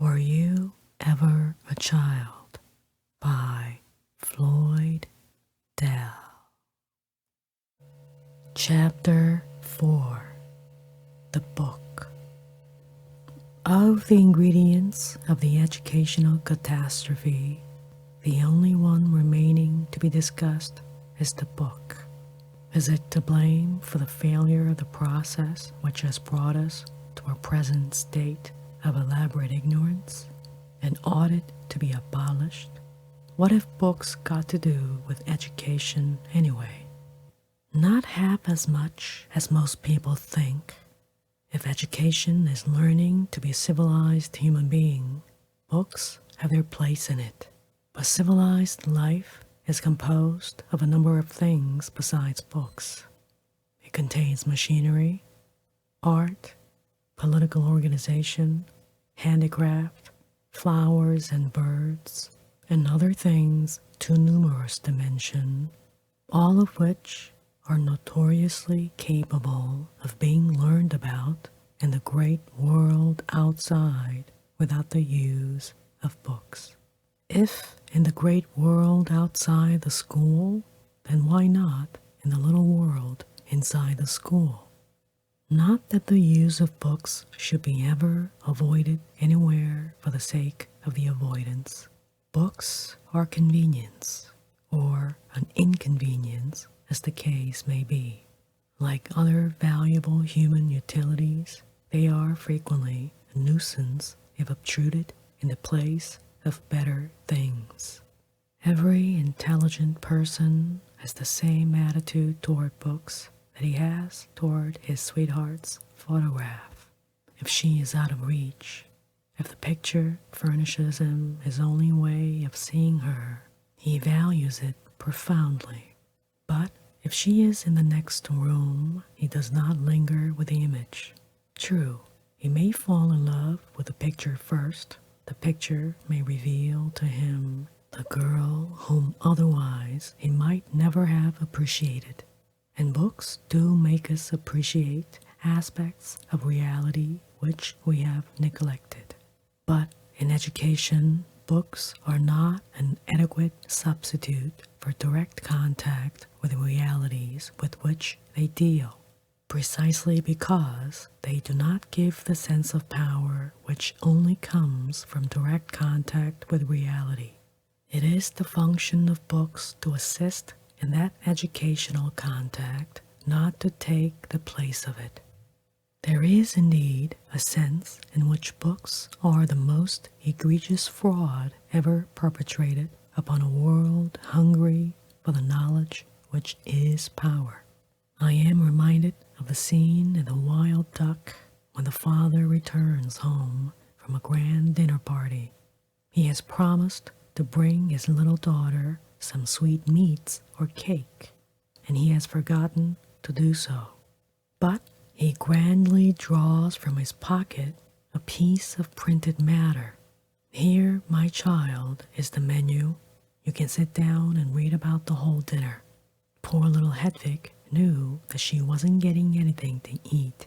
Were You Ever a Child? By Floyd Dell. Chapter 4. The Book. Of the ingredients of the educational catastrophe, the only one remaining to be discussed is the book. Is it to blame for the failure of the process which has brought us to our present state of elaborate ignorance, and ought it to be abolished? What have books got to do with education anyway? Not half as much as most people think. If education is learning to be a civilized human being, books have their place in it. But civilized life is composed of a number of things besides books. It contains machinery, art, political organization, handicraft, flowers and birds, and other things too numerous to mention, all of which are notoriously capable of being learned about in the great world outside without the use of books. If in the great world outside the school, then why not in the little world inside the school? Not that the use of books should be ever avoided anywhere for the sake of the avoidance. Books are convenience, or an inconvenience, as the case may be. Like other valuable human utilities, they are frequently a nuisance if obtruded in the place of better things. Every intelligent person has the same attitude toward books that he has toward his sweetheart's photograph. If she is out of reach, if the picture furnishes him his only way of seeing her, he values it profoundly. But if she is in the next room, he does not linger with the image. True, he may fall in love with the picture first. The picture may reveal to him the girl whom otherwise he might never have appreciated. And books do make us appreciate aspects of reality which we have neglected. But in education, books are not an adequate substitute for direct contact with the realities with which they deal, precisely because they do not give the sense of power which only comes from direct contact with reality. It is the function of books to assist in that educational contact, not to take the place of it. There is indeed a sense in which books are the most egregious fraud ever perpetrated upon a world hungry for the knowledge which is power. I am reminded of the scene in The Wild Duck when the father returns home from a grand dinner party. He has promised to bring his little daughter some sweet meats or cake, and he has forgotten to do so. But he grandly draws from his pocket a piece of printed matter. Here, my child, is the menu. You can sit down and read about the whole dinner. Poor little Hedvig knew that she wasn't getting anything to eat,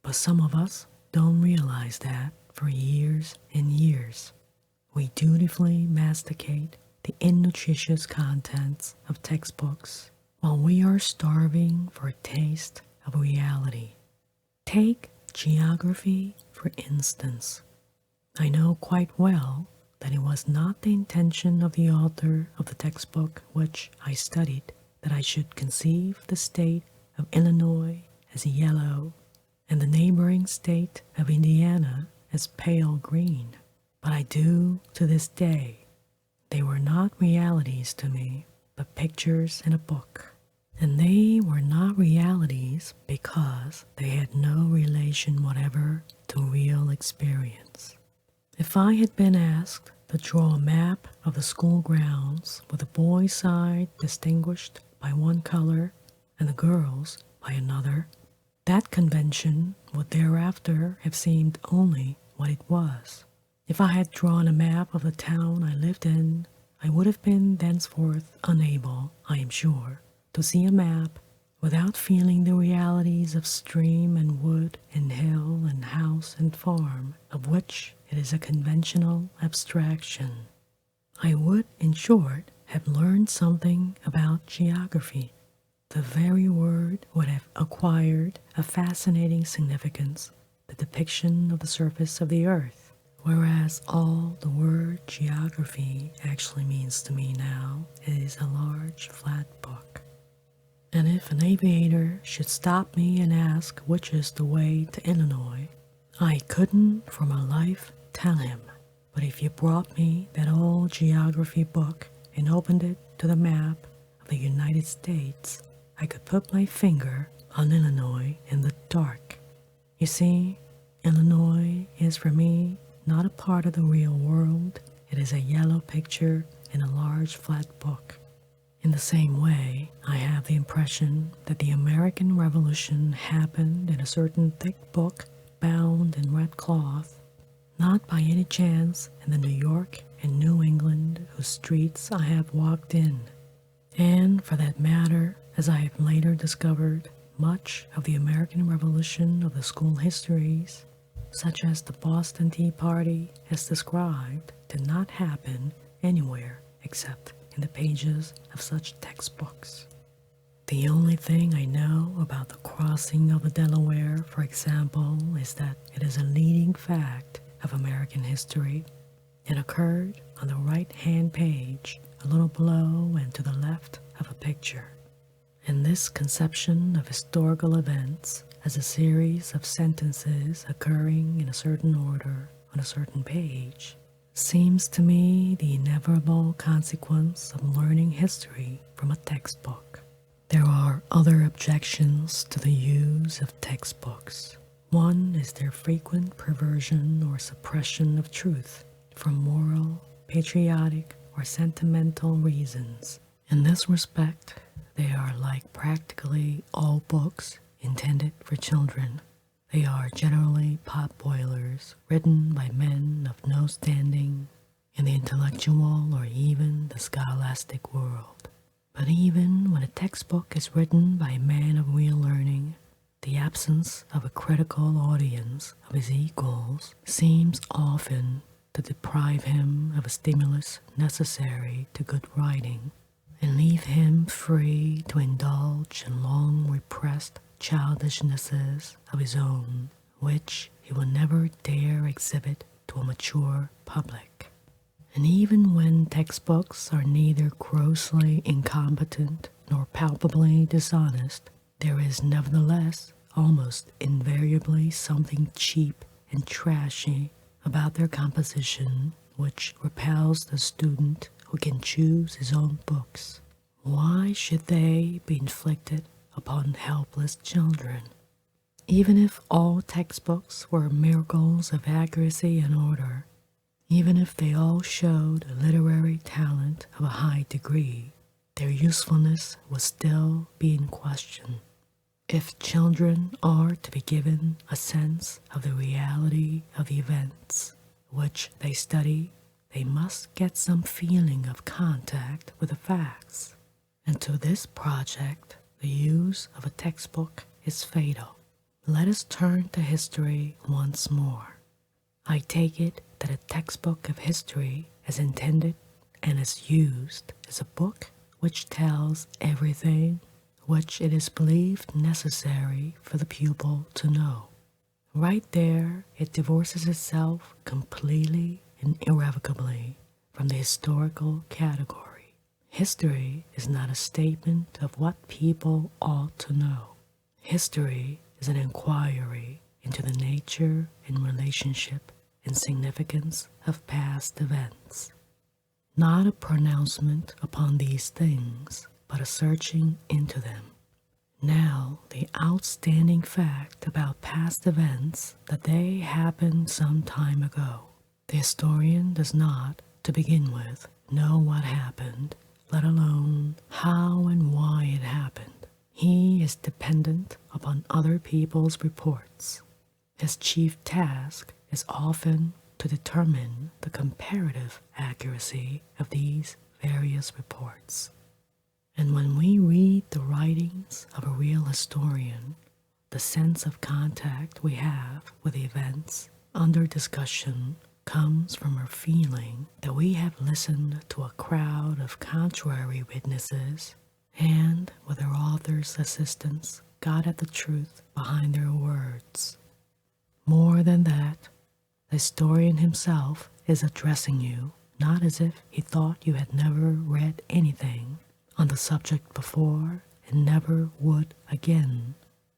but some of us don't realize that for years and years. We dutifully masticate the innutritious contents of textbooks while we are starving for a taste of reality. Take geography, for instance. I know quite well that it was not the intention of the author of the textbook which I studied that I should conceive the state of Illinois as yellow and the neighboring state of Indiana as pale green, but I do to this day. They were not realities to me, but pictures in a book. And they were not realities because they had no relation whatever to real experience. If I had been asked to draw a map of the school grounds with the boys' side distinguished by one color and the girls by another, that convention would thereafter have seemed only what it was. If I had drawn a map of the town I lived in, I would have been thenceforth unable, I am sure, to see a map without feeling the realities of stream and wood and hill and house and farm, of which it is a conventional abstraction. I would, in short, have learned something about geography. The very word would have acquired a fascinating significance, the depiction of the surface of the earth, whereas all the word geography actually means to me now is a large flat book. And if an aviator should stop me and ask which is the way to Illinois, I couldn't for my life tell him. But if you brought me that old geography book and opened it to the map of the United States, I could put my finger on Illinois in the dark. You see, Illinois is for me not a part of the real world. It is a yellow picture in a large flat book. In the same way, I have the impression that the American Revolution happened in a certain thick book bound in red cloth, not by any chance in the New York and New England whose streets I have walked in. And for that matter, as I have later discovered, much of the American Revolution of the school histories, such as the Boston Tea Party as described, did not happen anywhere except in the pages of such textbooks. The only thing I know about the crossing of the Delaware, for example, is that it is a leading fact of American history. It occurred on the right-hand page, a little below and to the left of a picture. And this conception of historical events as a series of sentences occurring in a certain order on a certain page seems to me the inevitable consequence of learning history from a textbook. There are other objections to the use of textbooks. One is their frequent perversion or suppression of truth for moral, patriotic, or sentimental reasons. In this respect, they are like practically all books intended for children. They are generally potboilers written by men of no standing in the intellectual or even the scholastic world. But even when a textbook is written by a man of real learning, the absence of a critical audience of his equals seems often to deprive him of a stimulus necessary to good writing, and leave him free to indulge in long-repressed childishnesses of his own, which he will never dare exhibit to a mature public. And even when textbooks are neither grossly incompetent nor palpably dishonest, there is nevertheless almost invariably something cheap and trashy about their composition which repels the student who can choose his own books. Why should they be inflicted upon helpless children? Even if all textbooks were miracles of accuracy and order, even if they all showed a literary talent of a high degree, their usefulness would still be in question. If children are to be given a sense of the reality of the events which they study, they must get some feeling of contact with the facts. And to this project, the use of a textbook is fatal. Let us turn to history once more. I take it that a textbook of history as intended and as used is a book which tells everything which it is believed necessary for the pupil to know. Right there, it divorces itself completely and irrevocably from the historical category. History is not a statement of what people ought to know. History is an inquiry into the nature and relationship and significance of past events. Not a pronouncement upon these things, but a searching into them. Now, the outstanding fact about past events that they happened some time ago. The historian does not, to begin with, know what happened, let alone how and why it happened. He is dependent upon other people's reports. His chief task is often to determine the comparative accuracy of these various reports. And when we read the writings of a real historian, the sense of contact we have with the events under discussion comes from our feeling that we have listened to a crowd of contrary witnesses and, with their author's assistance, got at the truth behind their words. More than that, the historian himself is addressing you, not as if he thought you had never read anything on the subject before and never would again,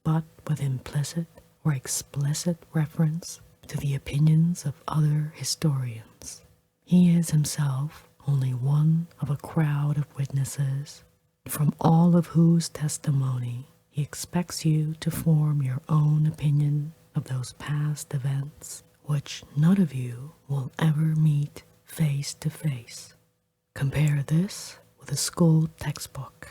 but with implicit or explicit reference to the opinions of other historians. He is himself only one of a crowd of witnesses, from all of whose testimony he expects you to form your own opinion of those past events which none of you will ever meet face to face. Compare this with a school textbook.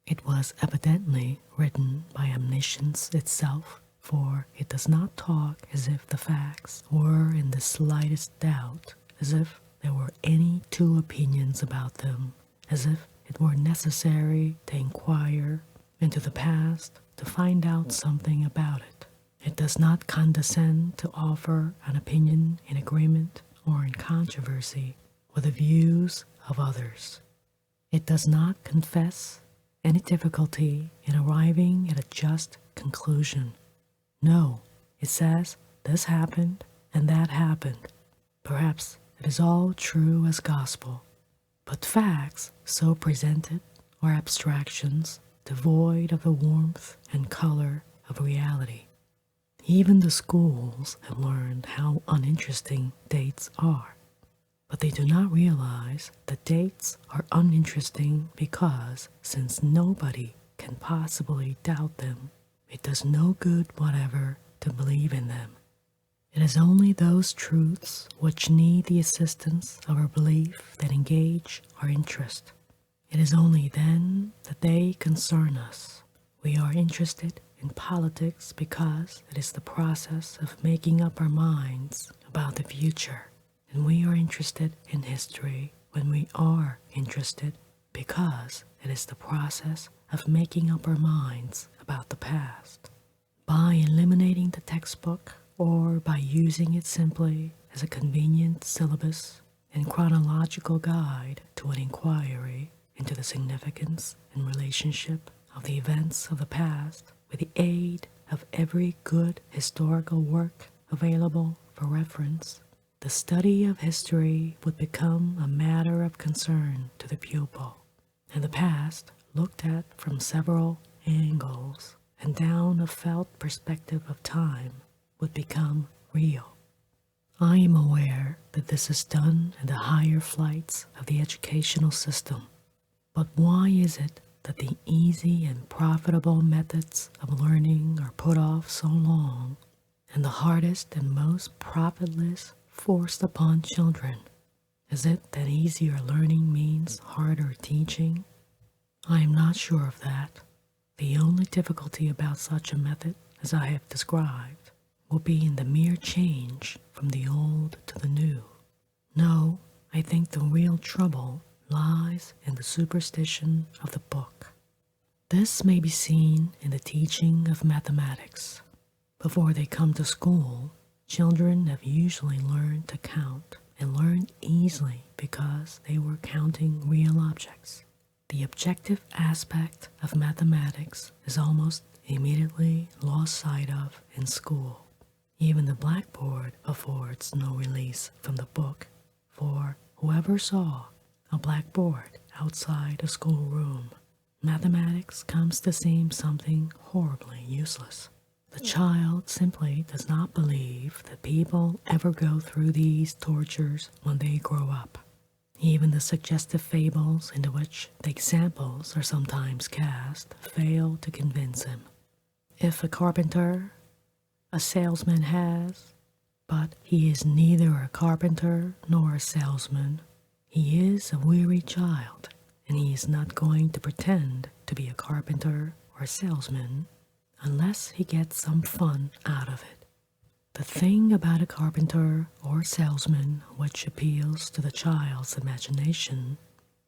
It was evidently written by omniscience itself, for it does not talk as if the facts were in the slightest doubt, as if there were any two opinions about them, as if it were necessary to inquire into the past to find out something about it. It does not condescend to offer an opinion in agreement or in controversy with the views of others. It does not confess any difficulty in arriving at a just conclusion. No, it says this happened and that happened. Perhaps it is all true as gospel, but facts so presented are abstractions devoid of the warmth and color of reality. Even the schools have learned how uninteresting dates are, but they do not realize that dates are uninteresting because, since nobody can possibly doubt them, it does no good whatever to believe in them. It is only those truths which need the assistance of our belief that engage our interest. It is only then that they concern us. We are interested in politics because it is the process of making up our minds about the future, and we are interested in history when we are interested because it is the process of making up our minds about the past. By eliminating the textbook or by using it simply as a convenient syllabus and chronological guide to an inquiry into the significance and relationship of the events of the past, with the aid of every good historical work available for reference, the study of history would become a matter of concern to the pupil, and the past, looked at from several angles and down a felt perspective of time, would become real. I am aware that this is done in the higher flights of the educational system, but why is it that the easy and profitable methods of learning are put off so long, and the hardest and most profitless forced upon children? Is it that easier learning means harder teaching? I am not sure of that. The only difficulty about such a method, as I have described, will be in the mere change from the old to the new. No, I think the real trouble lies in the superstition of the book. This may be seen in the teaching of mathematics. Before they come to school, children have usually learned to count and learned easily because they were counting real objects. The objective aspect of mathematics is almost immediately lost sight of in school. Even the blackboard affords no release from the book, for whoever saw a blackboard outside a schoolroom, mathematics comes to seem something horribly useless. The child simply does not believe that people ever go through these tortures when they grow up. Even the suggestive fables into which the examples are sometimes cast fail to convince him. If a carpenter, a salesman has, but he is neither a carpenter nor a salesman, he is a weary child, and he is not going to pretend to be a carpenter or a salesman unless he gets some fun out of it. The thing about a carpenter or salesman which appeals to the child's imagination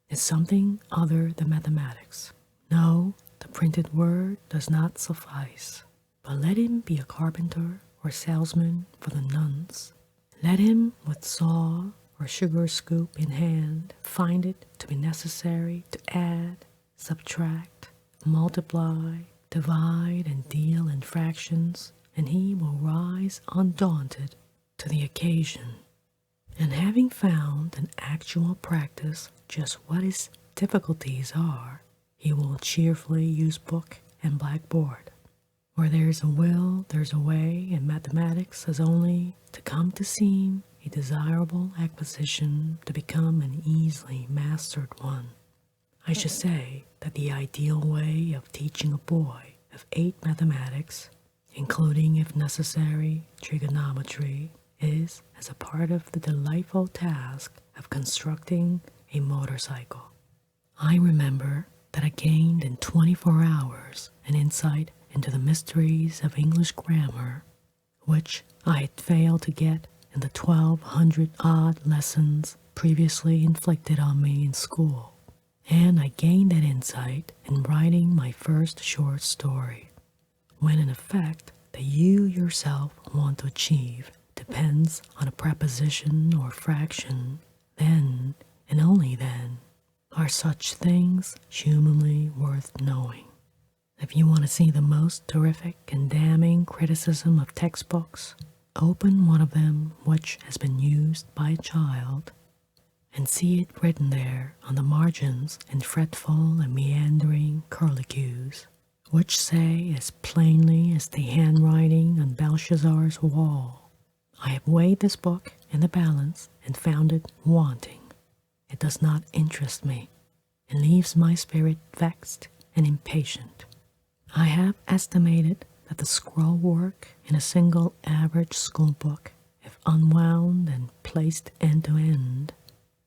is something other than mathematics. No, the printed word does not suffice, but let him be a carpenter or salesman for the nonce, Let him with saw or sugar scoop in hand find it to be necessary to add, subtract, multiply, divide, and deal in fractions, and he will rise undaunted to the occasion. And having found in actual practice just what his difficulties are, he will cheerfully use book and blackboard. Where there's a will, there's a way, and mathematics has only to come to seem a desirable acquisition to become an easily mastered one. I should say that the ideal way of teaching a boy of 8 mathematics, including, if necessary, trigonometry, is as a part of the delightful task of constructing a motorcycle. I remember that I gained in 24 hours an insight into the mysteries of English grammar, which I had failed to get in the 1,200-odd lessons previously inflicted on me in school. And I gained that insight in writing my first short story, when in effect that you yourself want to achieve depends on a preposition or fraction, then, and only then, are such things humanly worth knowing. If you want to see the most terrific and damning criticism of textbooks, open one of them which has been used by a child, and see it written there on the margins in fretful and meandering curlicues, which say as plainly as the handwriting on Belshazzar's wall, I have weighed this book in the balance and found it wanting. It does not interest me, and leaves my spirit vexed and impatient. I have estimated that the scroll work in a single average school book, if unwound and placed end to end,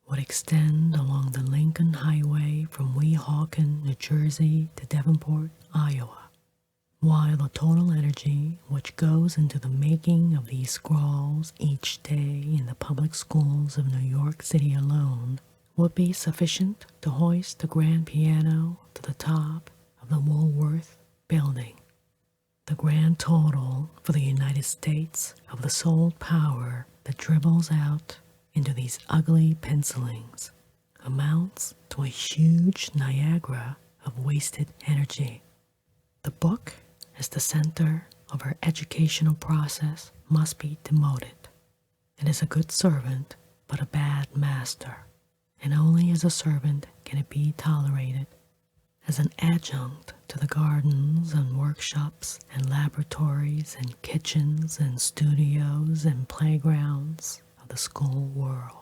would extend along the Lincoln Highway from Weehawken, New Jersey to Davenport, Iowa, while the total energy which goes into the making of these scrawls each day in the public schools of New York City alone would be sufficient to hoist the grand piano to the top of the Woolworth building. The grand total for the United States of the sole power that dribbles out into these ugly pencilings amounts to a huge Niagara of wasted energy. The book, as the center of our educational process, must be demoted. It is a good servant, but a bad master, and only as a servant can it be tolerated. As an adjunct to the gardens and workshops and laboratories and kitchens and studios and playgrounds of the school world.